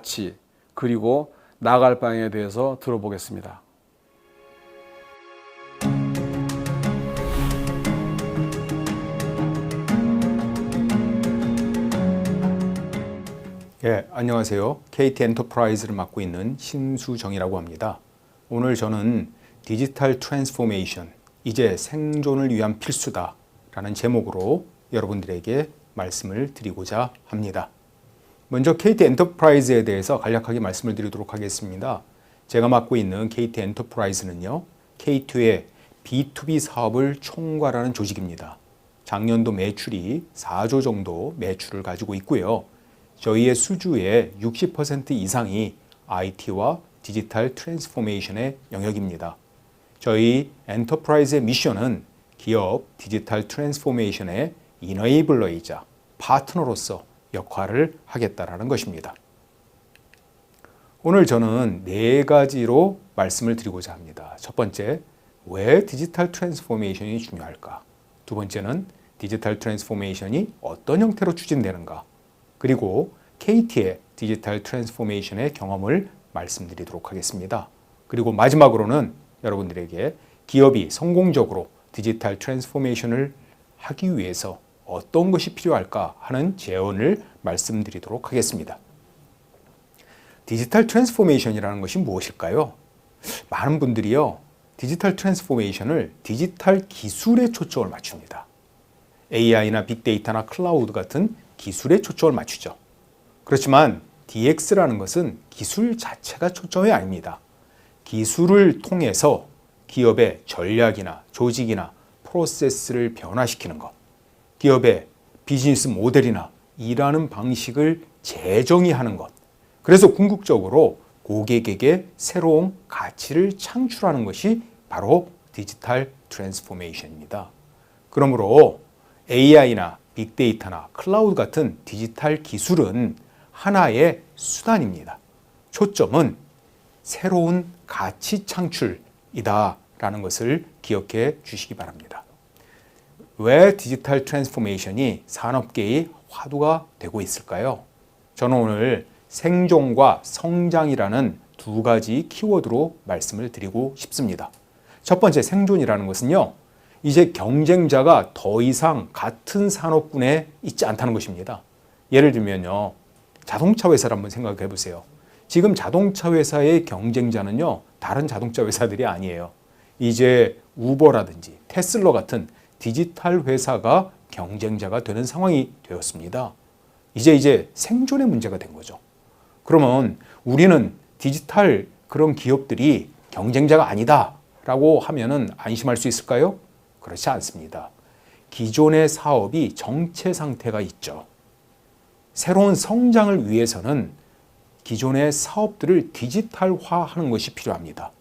가치, 그리고 나아갈 방향에 대해서 들어보겠습니다. 안녕하세요. KT 엔터프라이즈를 맡고 있는 신수정이라고 합니다. 오늘 저는 디지털 트랜스포메이션, 이제 생존을 위한 필수다 라는 제목으로 여러분들에게 말씀을 드리고자 합니다. 먼저 KT 엔터프라이즈에 대해서 간략하게 말씀을 드리도록 하겠습니다. 제가 맡고 있는 KT 엔터프라이즈는요, K2의 B2B 사업을 총괄하는 조직입니다. 작년도 매출이 4조 정도 매출을 가지고 있고요. 저희의 수주의 60% 이상이 IT와 디지털 트랜스포메이션의 영역입니다. 저희 엔터프라이즈의 미션은 기업 디지털 트랜스포메이션의 이너이블러이자 파트너로서 역할을 하겠다라는 것입니다. 오늘 저는 4가지로 말씀을 드리고자 합니다. 첫 번째, 왜 디지털 트랜스포메이션이 중요할까? 두 번째는 디지털 트랜스포메이션이 어떤 형태로 추진되는가? 그리고 KT의 디지털 트랜스포메이션의 경험을 말씀드리도록 하겠습니다. 그리고 마지막으로는 여러분들에게 기업이 성공적으로 디지털 트랜스포메이션을 하기 위해서 어떤 것이 필요할까 하는 제언을 말씀드리도록 하겠습니다. 디지털 트랜스포메이션이라는 것이 무엇일까요? 많은 분들이요, 디지털 트랜스포메이션을 디지털 기술에 초점을 맞춥니다. AI나 빅데이터나 클라우드 같은 기술에 초점을 맞추죠. 그렇지만 DX라는 것은 기술 자체가 초점이 아닙니다. 기술을 통해서 기업의 전략이나 조직이나 프로세스를 변화시키는 것, 기업의 비즈니스 모델이나 일하는 방식을 재정의하는 것, 그래서 궁극적으로 고객에게 새로운 가치를 창출하는 것이 바로 디지털 트랜스포메이션입니다. 그러므로 AI나 빅데이터나 클라우드 같은 디지털 기술은 하나의 수단입니다. 초점은 새로운 가치 창출이다 라는 것을 기억해 주시기 바랍니다. 왜 디지털 트랜스포메이션이 산업계의 화두가 되고 있을까요? 저는 오늘 생존과 성장이라는 2가지 키워드로 말씀을 드리고 싶습니다. 첫 번째, 생존이라는 것은요, 이제 경쟁자가 더 이상 같은 산업군에 있지 않다는 것입니다. 예를 들면요, 자동차 회사를 한번 생각해 보세요. 지금 자동차 회사의 경쟁자는요, 다른 자동차 회사들이 아니에요. 이제 우버라든지 테슬라 같은 디지털 회사가 경쟁자가 되는 상황이 되었습니다. 이제 생존의 문제가 된 거죠. 그러면 우리는 디지털 그런 기업들이 경쟁자가 아니다 라고 하면은 안심할 수 있을까요? 그렇지 않습니다. 기존의 사업이 정체 상태가 있죠. 새로운 성장을 위해서는 기존의 사업들을 디지털화하는 것이 필요합니다.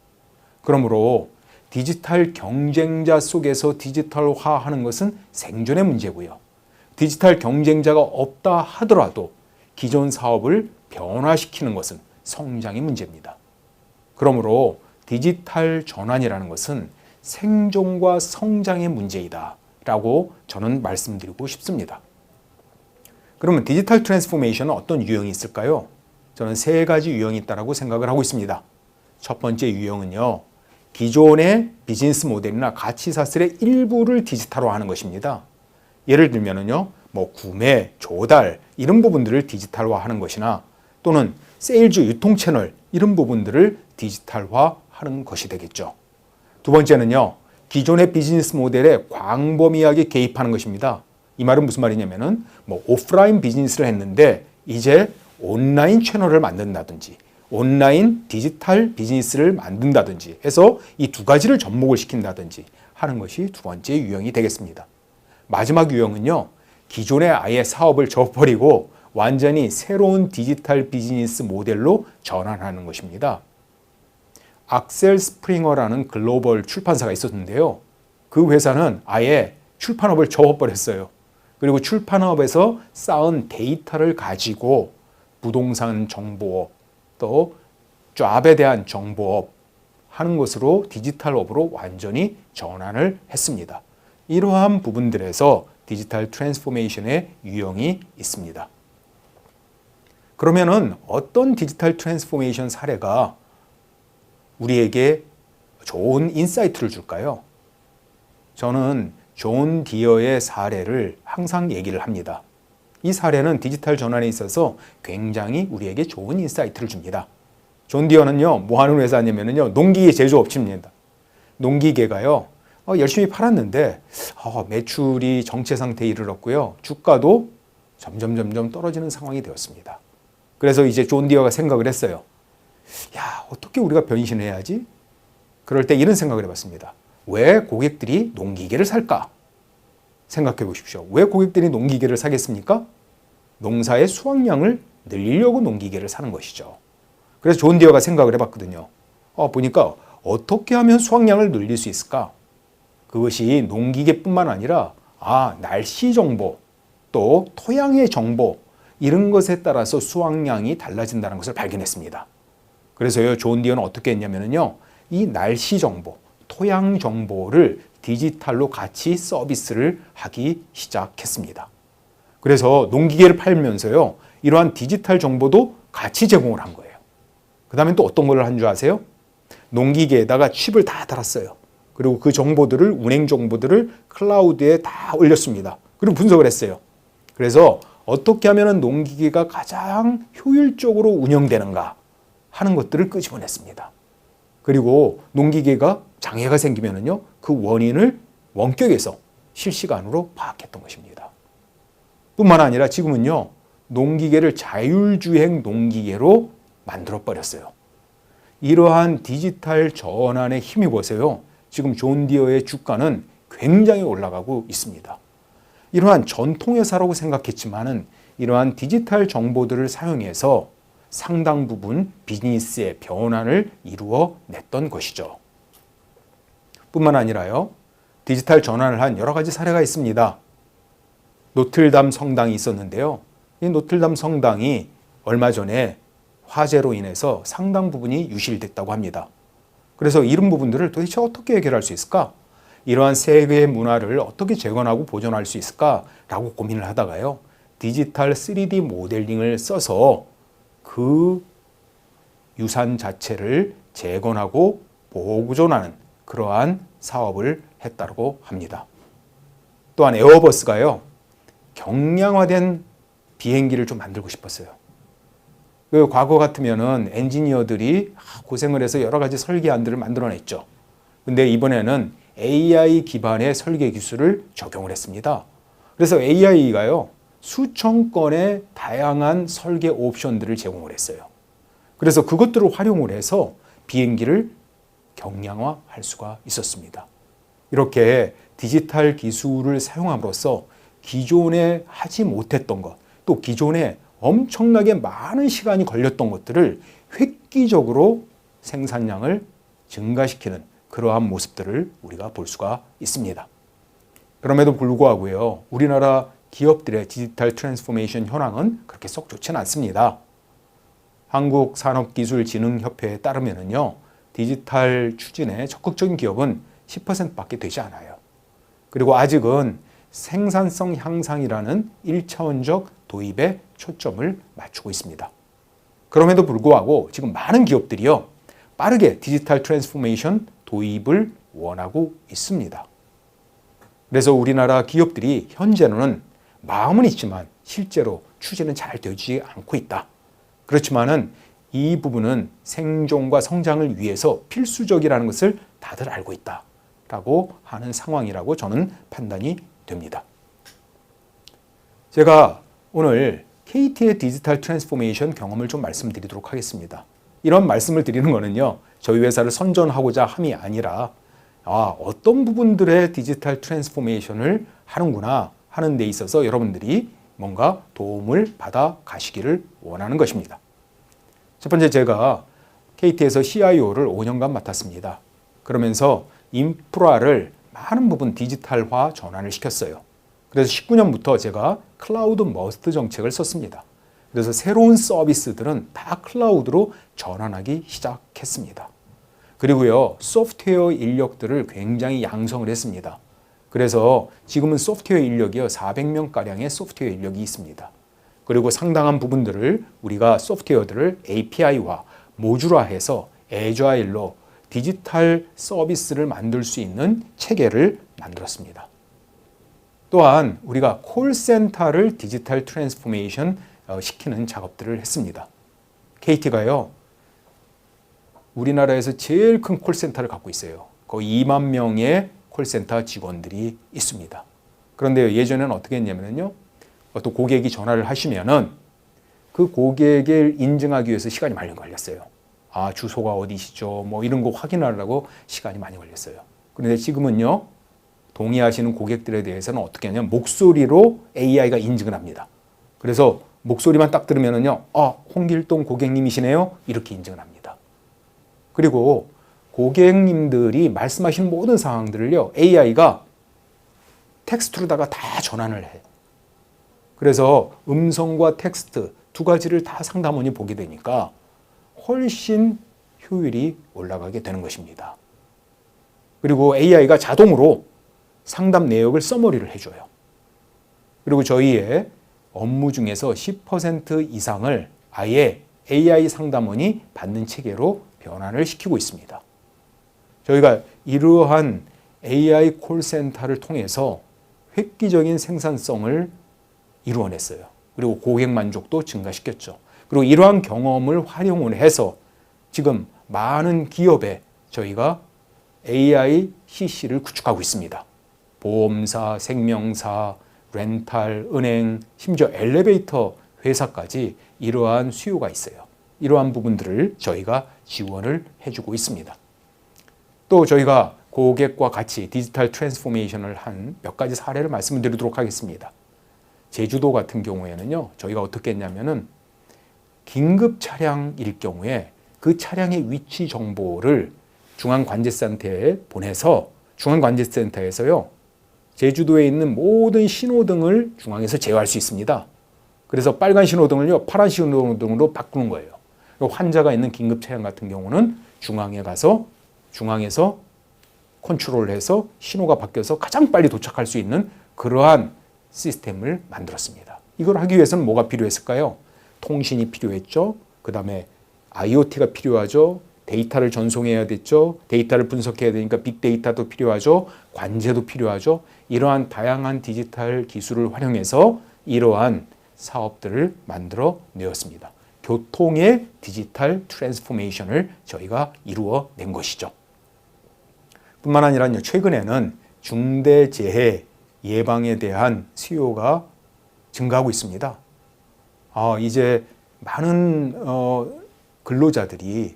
그러므로 디지털 경쟁자 속에서 디지털화하는 것은 생존의 문제고요. 디지털 경쟁자가 없다 하더라도 기존 사업을 변화시키는 것은 성장의 문제입니다. 그러므로 디지털 전환이라는 것은 생존과 성장의 문제이다 라고 저는 말씀드리고 싶습니다. 그러면 디지털 트랜스포메이션은 어떤 유형이 있을까요? 저는 3가지 유형이 있다고 생각을 하고 있습니다. 첫 번째 유형은요, 기존의 비즈니스 모델이나 가치 사슬의 일부를 디지털화하는 것입니다. 예를 들면은요, 구매, 조달 이런 부분들을 디지털화하는 것이나 또는 세일즈 유통 채널 이런 부분들을 디지털화하는 것이 되겠죠. 두 번째는요, 기존의 비즈니스 모델에 광범위하게 개입하는 것입니다. 이 말은 무슨 말이냐면은 오프라인 비즈니스를 했는데 이제 온라인 채널을 만든다든지 온라인 디지털 비즈니스를 만든다든지 해서 이 2가지를 접목을 시킨다든지 하는 것이 2번째 유형이 되겠습니다. 마지막 유형은요, 기존의 아예 사업을 접어버리고 완전히 새로운 디지털 비즈니스 모델로 전환하는 것입니다. 악셀 스프링어라는 글로벌 출판사가 있었는데요. 그 회사는 아예 출판업을 접어버렸어요. 그리고 출판업에서 쌓은 데이터를 가지고 부동산 정보업, 또 잡에 대한 정보업 하는 것으로 디지털업으로 완전히 전환을 했습니다. 이러한 부분들에서 디지털 트랜스포메이션의 유형이 있습니다. 그러면은 어떤 디지털 트랜스포메이션 사례가 우리에게 좋은 인사이트를 줄까요? 저는 존 디어의 사례를 항상 얘기를 합니다. 이 사례는 디지털 전환에 있어서 굉장히 우리에게 좋은 인사이트를 줍니다. 존 디어는요, 뭐 하는 회사냐면요, 농기계 제조업체입니다. 농기계가요, 열심히 팔았는데, 매출이 정체 상태에 이르렀고요, 주가도 점점 떨어지는 상황이 되었습니다. 그래서 이제 존 디어가 생각을 했어요. 야, 어떻게 우리가 변신해야지? 그럴 때 이런 생각을 해봤습니다. 왜 고객들이 농기계를 살까? 생각해 보십시오. 왜 고객들이 농기계를 사겠습니까? 농사의 수확량을 늘리려고 농기계를 사는 것이죠. 그래서 존 디어가 생각을 해봤거든요. 보니까 어떻게 하면 수확량을 늘릴 수 있을까? 그것이 농기계뿐만 아니라 날씨 정보, 또 토양의 정보, 이런 것에 따라서 수확량이 달라진다는 것을 발견했습니다. 그래서요, 존 디어는 어떻게 했냐면요, 이 날씨 정보, 토양 정보를 디지털로 같이 서비스를 하기 시작했습니다. 그래서 농기계를 팔면서요, 이러한 디지털 정보도 같이 제공을 한 거예요. 그 다음에 또 어떤 걸 한 줄 아세요? 농기계에다가 칩을 다 달았어요. 그리고 그 정보들을, 운행 정보들을 클라우드에 다 올렸습니다. 그리고 분석을 했어요. 그래서 어떻게 하면 농기계가 가장 효율적으로 운영되는가 하는 것들을 끄집어냈습니다. 그리고 농기계가 장애가 생기면은요, 그 원인을 원격에서 실시간으로 파악했던 것입니다. 뿐만 아니라 지금은요, 농기계를 자율주행 농기계로 만들어버렸어요. 이러한 디지털 전환에 힘입어서요, 지금 존 디어의 주가는 굉장히 올라가고 있습니다. 이러한 전통회사라고 생각했지만은 이러한 디지털 정보들을 사용해서 상당 부분 비즈니스의 변화를 이루어냈던 것이죠. 뿐만 아니라요, 디지털 전환을 한 여러 가지 사례가 있습니다. 노틀담 성당이 있었는데요. 이 노틀담 성당이 얼마 전에 화재로 인해서 상당 부분이 유실됐다고 합니다. 그래서 이런 부분들을 도대체 어떻게 해결할 수 있을까? 이러한 세계의 문화를 어떻게 재건하고 보존할 수 있을까라고 고민을 하다가요, 디지털 3D 모델링을 써서 그 유산 자체를 재건하고 보존하는 그러한 사업을 했다고 합니다. 또한 에어버스가요, 경량화된 비행기를 좀 만들고 싶었어요. 그 과거 같으면은 엔지니어들이 고생을 해서 여러 가지 설계안들을 만들어냈죠. 근데 이번에는 AI 기반의 설계 기술을 적용을 했습니다. 그래서 AI가요, 수천 건의 다양한 설계 옵션들을 제공을 했어요. 그래서 그것들을 활용을 해서 비행기를 경량화할 수가 있었습니다. 이렇게 디지털 기술을 사용함으로써 기존에 하지 못했던 것, 또 기존에 엄청나게 많은 시간이 걸렸던 것들을 획기적으로 생산량을 증가시키는 그러한 모습들을 우리가 볼 수가 있습니다. 그럼에도 불구하고요, 우리나라 기업들의 디지털 트랜스포메이션 현황은 그렇게 썩 좋지는 않습니다. 한국산업기술진흥협회에 따르면요, 디지털 추진에 적극적인 기업은 10%밖에 되지 않아요. 그리고 아직은 생산성 향상이라는 1차원적 도입에 초점을 맞추고 있습니다. 그럼에도 불구하고 지금 많은 기업들이요, 빠르게 디지털 트랜스포메이션 도입을 원하고 있습니다. 그래서 우리나라 기업들이 현재는 마음은 있지만 실제로 추진은 잘 되지 않고 있다. 그렇지만은 이 부분은 생존과 성장을 위해서 필수적이라는 것을 다들 알고 있다라고 하는 상황이라고 저는 판단이 됩니다. 제가 오늘 KT의 디지털 트랜스포메이션 경험을 좀 말씀드리도록 하겠습니다. 이런 말씀을 드리는 거는요, 저희 회사를 선전하고자 함이 아니라 어떤 부분들의 디지털 트랜스포메이션을 하는구나 하는 데 있어서 여러분들이 뭔가 도움을 받아 가시기를 원하는 것입니다. 첫 번째, 제가 KT에서 CIO를 5년간 맡았습니다. 그러면서 인프라를 많은 부분 디지털화 전환을 시켰어요. 그래서 19년부터 제가 클라우드 머스트 정책을 썼습니다. 그래서 새로운 서비스들은 다 클라우드로 전환하기 시작했습니다. 그리고요, 소프트웨어 인력들을 굉장히 양성을 했습니다. 그래서 지금은 소프트웨어 인력이요, 400명가량의 소프트웨어 인력이 있습니다. 그리고 상당한 부분들을 우리가 소프트웨어들을 API화, 모듈화해서 애자일로 디지털 서비스를 만들 수 있는 체계를 만들었습니다. 또한 우리가 콜센터를 디지털 트랜스포메이션 시키는 작업들을 했습니다. KT가요, 우리나라에서 제일 큰 콜센터를 갖고 있어요. 거의 2만 명의 콜센터 직원들이 있습니다. 그런데 예전에는 어떻게 했냐면요, 어떤 고객이 전화를 하시면은 그 고객을 인증하기 위해서 시간이 많이 걸렸어요. 아, 주소가 어디시죠? 뭐 이런 거 확인하려고 시간이 많이 걸렸어요. 그런데 지금은요, 동의하시는 고객들에 대해서는 어떻게 하냐면 목소리로 AI가 인증을 합니다. 그래서 목소리만 딱 들으면은요, 아, 홍길동 고객님이시네요. 이렇게 인증을 합니다. 그리고 고객님들이 말씀하시는 모든 상황들을요, AI가 텍스트로다가 다 전환을 해. 그래서 음성과 텍스트 두 가지를 다 상담원이 보게 되니까 훨씬 효율이 올라가게 되는 것입니다. 그리고 AI가 자동으로 상담 내역을 서머리를 해줘요. 그리고 저희의 업무 중에서 10% 이상을 아예 AI 상담원이 받는 체계로 변환을 시키고 있습니다. 저희가 이러한 AI 콜센터를 통해서 획기적인 생산성을 이루어냈어요. 그리고 고객 만족도 증가시켰죠. 그리고 이러한 경험을 활용을 해서 지금 많은 기업에 저희가 AI CC를 구축하고 있습니다. 보험사, 생명사, 렌탈, 은행, 심지어 엘리베이터 회사까지 이러한 수요가 있어요. 이러한 부분들을 저희가 지원을 해주고 있습니다. 또 저희가 고객과 같이 디지털 트랜스포메이션을 한 몇 가지 사례를 말씀드리도록 하겠습니다. 제주도 같은 경우에는요, 저희가 어떻게 했냐면은 긴급 차량일 경우에 그 차량의 위치 정보를 중앙관제센터에 보내서 중앙관제센터에서요, 제주도에 있는 모든 신호등을 중앙에서 제어할 수 있습니다. 그래서 빨간 신호등을요, 파란 신호등으로 바꾸는 거예요. 환자가 있는 긴급 차량 같은 경우는 중앙에 가서 중앙에서 컨트롤해서 신호가 바뀌어서 가장 빨리 도착할 수 있는 그러한 시스템을 만들었습니다. 이걸 하기 위해서는 뭐가 필요했을까요? 통신이 필요했죠. 그 다음에 IoT가 필요하죠. 데이터를 전송해야 됐죠. 데이터를 분석해야 되니까 빅데이터도 필요하죠. 관제도 필요하죠. 이러한 다양한 디지털 기술을 활용해서 이러한 사업들을 만들어 내었습니다. 교통의 디지털 트랜스포메이션을 저희가 이루어낸 것이죠. 뿐만 아니라 최근에는 중대재해 예방에 대한 수요가 증가하고 있습니다. 이제 많은 근로자들이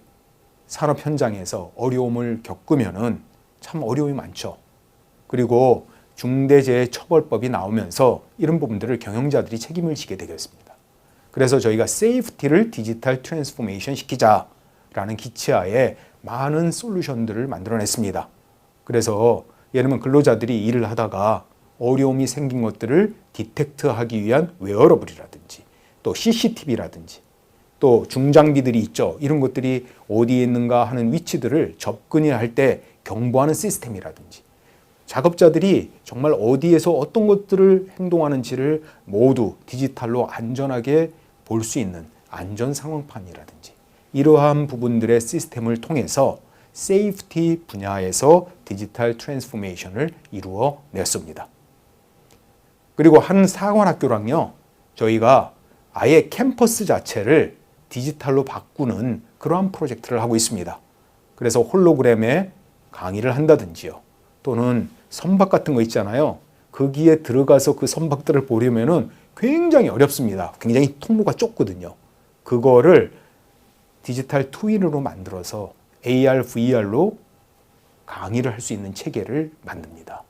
산업 현장에서 어려움을 겪으면은 참 어려움이 많죠. 그리고 중대재해처벌법이 나오면서 이런 부분들을 경영자들이 책임을 지게 되겠습니다. 그래서 저희가 세이프티를 디지털 트랜스포메이션 시키자라는 기치하에 많은 솔루션들을 만들어냈습니다. 그래서 예를 들면 근로자들이 일을 하다가 어려움이 생긴 것들을 디텍트하기 위한 웨어러블이라든지 또 CCTV라든지 또 중장비들이 있죠. 이런 것들이 어디에 있는가 하는 위치들을 접근을 할 때 경보하는 시스템이라든지 작업자들이 정말 어디에서 어떤 것들을 행동하는지를 모두 디지털로 안전하게 볼 수 있는 안전 상황판이라든지 이러한 부분들의 시스템을 통해서 세이프티 분야에서 디지털 트랜스포메이션을 이루어 냈습니다. 그리고 한 사관학교랑요, 저희가 아예 캠퍼스 자체를 디지털로 바꾸는 그러한 프로젝트를 하고 있습니다. 그래서 홀로그램에 강의를 한다든지요. 또는 선박 같은 거 있잖아요. 거기에 들어가서 그 선박들을 보려면은 굉장히 어렵습니다. 굉장히 통로가 좁거든요. 그거를 디지털 트윈으로 만들어서 AR, VR로 강의를 할 수 있는 체계를 만듭니다.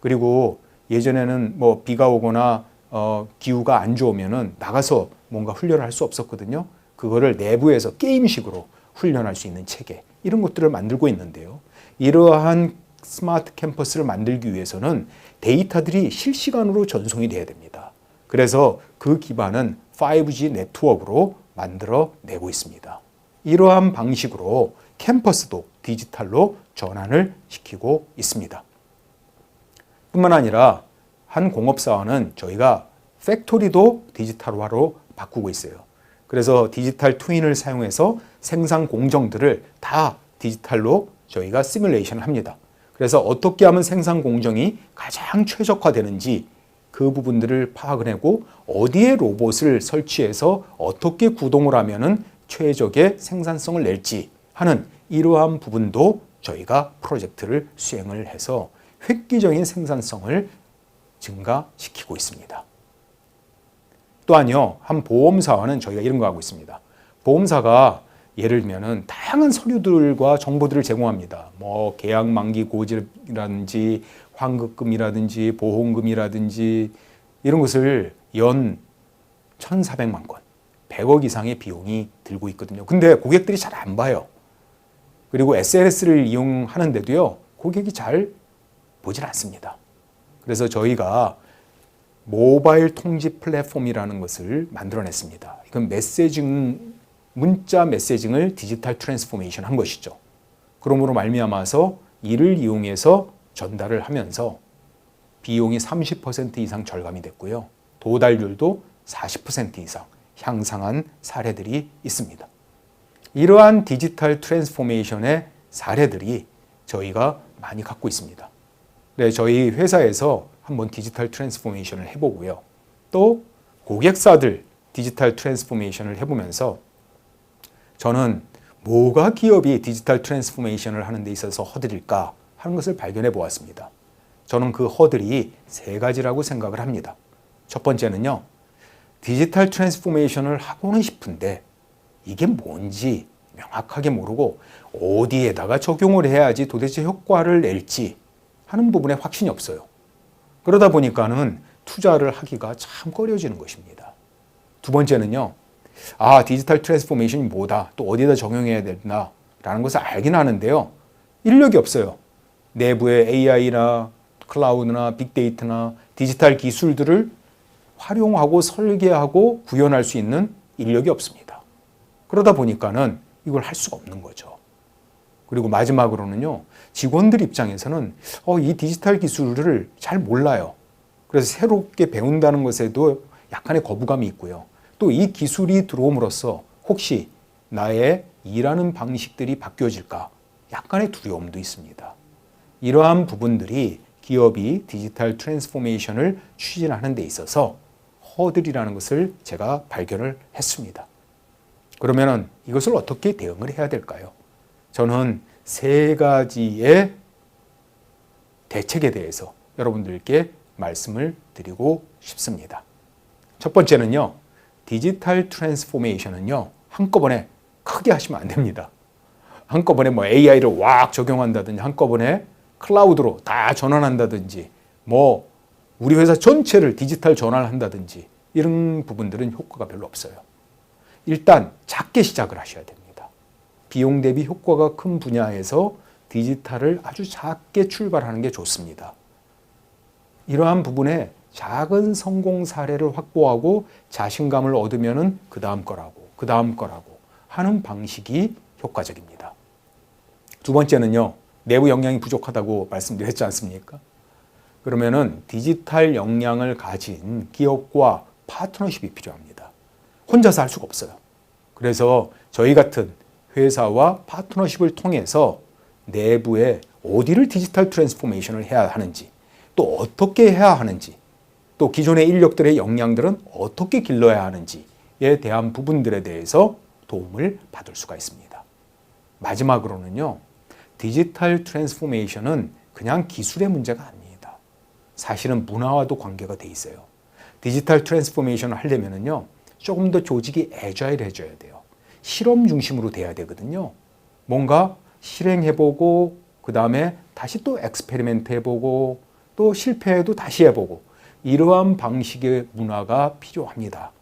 그리고 예전에는 뭐 비가 오거나 기후가 안 좋으면은 나가서 뭔가 훈련을 할 수 없었거든요. 그거를 내부에서 게임식으로 훈련할 수 있는 체계, 이런 것들을 만들고 있는데요. 이러한 스마트 캠퍼스를 만들기 위해서는 데이터들이 실시간으로 전송이 돼야 됩니다. 그래서 그 기반은 5G 네트워크로 만들어내고 있습니다. 이러한 방식으로 캠퍼스도 디지털로 전환을 시키고 있습니다. 뿐만 아니라 한 공업사원은 저희가 팩토리도 디지털화로 바꾸고 있어요. 그래서 디지털 트윈을 사용해서 생산 공정들을 다 디지털로 저희가 시뮬레이션을 합니다. 그래서 어떻게 하면 생산 공정이 가장 최적화되는지 그 부분들을 파악을 하고 어디에 로봇을 설치해서 어떻게 구동을 하면은 최적의 생산성을 낼지 하는 이러한 부분도 저희가 프로젝트를 수행을 해서 획기적인 생산성을 증가시키고 있습니다. 또한요, 한 보험사와는 저희가 이런 거 하고 있습니다. 보험사가 예를 들면은 다양한 서류들과 정보들을 제공합니다. 뭐 계약 만기 고지라든지 환급금이라든지 보험금이라든지 이런 것을 연 1,400만 건, 100억 이상의 비용이 들고 있거든요. 근데 고객들이 잘 안 봐요. 그리고 SNS를 이용하는데도요, 고객이 잘 보질 않습니다. 그래서 저희가 모바일 통지 플랫폼이라는 것을 만들어냈습니다. 이건 문자 메시징을 디지털 트랜스포메이션 한 것이죠. 그러므로 말미암아서 이를 이용해서 전달을 하면서 비용이 30% 이상 절감이 됐고요. 도달률도 40% 이상 향상한 사례들이 있습니다. 이러한 디지털 트랜스포메이션의 사례들이 저희가 많이 갖고 있습니다. 네, 저희 회사에서 한번 디지털 트랜스포메이션을 해보고요. 또 고객사들 디지털 트랜스포메이션을 해보면서 저는 뭐가 기업이 디지털 트랜스포메이션을 하는 데 있어서 허들일까 하는 것을 발견해 보았습니다. 저는 그 허들이 세 가지라고 생각을 합니다. 첫 번째는요, 디지털 트랜스포메이션을 하고는 싶은데 이게 뭔지 명확하게 모르고 어디에다가 적용을 해야지 도대체 효과를 낼지 하는 부분에 확신이 없어요. 그러다 보니까는 투자를 하기가 참 꺼려지는 것입니다. 두 번째는요, 디지털 트랜스포메이션이 뭐다, 또 어디에다 적용해야 된다 라는 것을 알긴 하는데요, 인력이 없어요. 내부의 AI나 클라우드나 빅데이터나 디지털 기술들을 활용하고 설계하고 구현할 수 있는 인력이 없습니다. 그러다 보니까는 이걸 할 수가 없는 거죠. 그리고 마지막으로는요, 직원들 입장에서는 이 디지털 기술을 잘 몰라요. 그래서 새롭게 배운다는 것에도 약간의 거부감이 있고요. 또 이 기술이 들어옴으로써 혹시 나의 일하는 방식들이 바뀌어질까 약간의 두려움도 있습니다. 이러한 부분들이 기업이 디지털 트랜스포메이션을 추진하는 데 있어서 허들이라는 것을 제가 발견을 했습니다. 그러면 이것을 어떻게 대응을 해야 될까요? 저는 세 가지의 대책에 대해서 여러분들께 말씀을 드리고 싶습니다. 첫 번째는요, 디지털 트랜스포메이션은요, 한꺼번에 크게 하시면 안 됩니다. 한꺼번에 뭐 AI를 왁 적용한다든지, 한꺼번에 클라우드로 다 전환한다든지, 뭐 우리 회사 전체를 디지털 전환한다든지 이런 부분들은 효과가 별로 없어요. 일단 작게 시작을 하셔야 됩니다. 비용 대비 효과가 큰 분야에서 디지털을 아주 작게 출발하는 게 좋습니다. 이러한 부분에 작은 성공 사례를 확보하고 자신감을 얻으면은 그 다음 거라고 하는 방식이 효과적입니다. 두 번째는요, 내부 역량이 부족하다고 말씀드렸지 않습니까? 그러면은 디지털 역량을 가진 기업과 파트너십이 필요합니다. 혼자서 할 수가 없어요. 그래서 저희 같은 회사와 파트너십을 통해서 내부에 어디를 디지털 트랜스포메이션을 해야 하는지, 또 어떻게 해야 하는지, 또 기존의 인력들의 역량들은 어떻게 길러야 하는지에 대한 부분들에 대해서 도움을 받을 수가 있습니다. 마지막으로는요, 디지털 트랜스포메이션은 그냥 기술의 문제가 아닙니다. 사실은 문화와도 관계가 돼 있어요. 디지털 트랜스포메이션을 하려면은요, 조금 더 조직이 애자일해져야 돼요. 실험 중심으로 돼야 되거든요. 뭔가 실행해보고 그 다음에 다시 또 엑스페리멘트 해보고 또 실패해도 다시 해보고 이러한 방식의 문화가 필요합니다.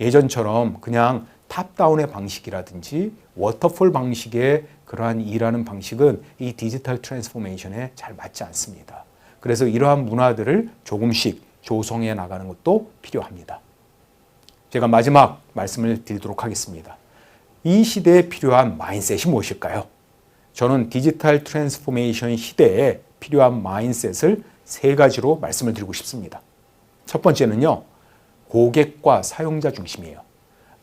예전처럼 그냥 탑다운의 방식이라든지 워터폴 방식의 그러한 일하는 방식은 이 디지털 트랜스포메이션에 잘 맞지 않습니다. 그래서 이러한 문화들을 조금씩 조성해 나가는 것도 필요합니다. 제가 마지막 말씀을 드리도록 하겠습니다. 이 시대에 필요한 마인셋이 무엇일까요? 저는 디지털 트랜스포메이션 시대에 필요한 마인셋을 세 가지로 말씀을 드리고 싶습니다. 첫 번째는요, 고객과 사용자 중심이에요.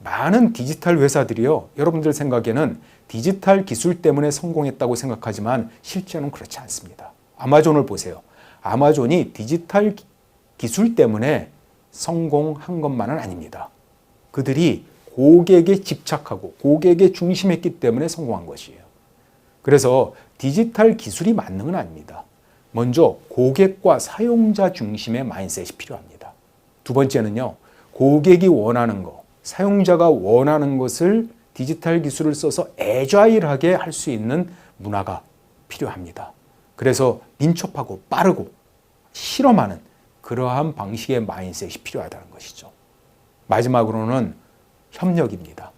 많은 디지털 회사들이요, 여러분들 생각에는 디지털 기술 때문에 성공했다고 생각하지만 실제로는 그렇지 않습니다. 아마존을 보세요. 아마존이 디지털 기술 때문에 성공한 것만은 아닙니다. 그들이 고객에 집착하고 고객에 중심했기 때문에 성공한 것이에요. 그래서 디지털 기술이 만능은 아닙니다. 먼저 고객과 사용자 중심의 마인드셋이 필요합니다. 두 번째는요, 고객이 원하는 것, 사용자가 원하는 것을 디지털 기술을 써서 애자일하게 할 수 있는 문화가 필요합니다. 그래서 민첩하고 빠르고 실험하는 그러한 방식의 마인드셋이 필요하다는 것이죠. 마지막으로는 협력입니다.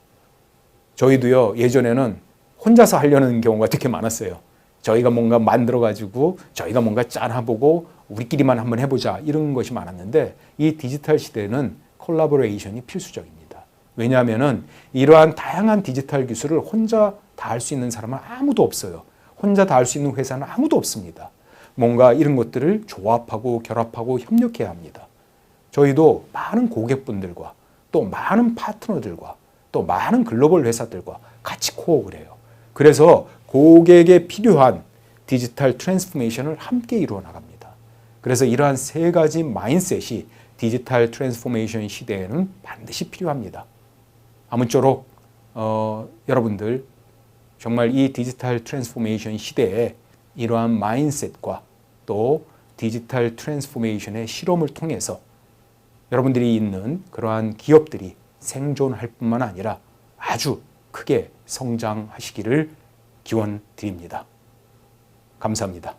저희도요, 예전에는 혼자서 하려는 경우가 되게 많았어요. 저희가 뭔가 만들어가지고 저희가 뭔가 짠해보고 우리끼리만 한번 해보자 이런 것이 많았는데, 이 디지털 시대는 콜라보레이션이 필수적입니다. 왜냐하면 이러한 다양한 디지털 기술을 혼자 다 할 수 있는 사람은 아무도 없어요. 혼자 다 할 수 있는 회사는 아무도 없습니다. 뭔가 이런 것들을 조합하고 결합하고 협력해야 합니다. 저희도 많은 고객분들과 또 많은 파트너들과 또 많은 글로벌 회사들과 같이 코업을 해요. 그래서 고객에 필요한 디지털 트랜스포메이션을 함께 이루어 나갑니다. 그래서 이러한 세 가지 마인드셋이 디지털 트랜스포메이션 시대에는 반드시 필요합니다. 아무쪼록 여러분들 정말 이 디지털 트랜스포메이션 시대에 이러한 마인드셋과 또 디지털 트랜스포메이션의 실험을 통해서 여러분들이 있는 그러한 기업들이 생존할 뿐만 아니라 아주 크게 성장하시기를 기원드립니다. 감사합니다.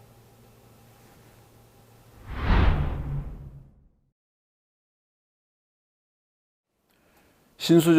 신수적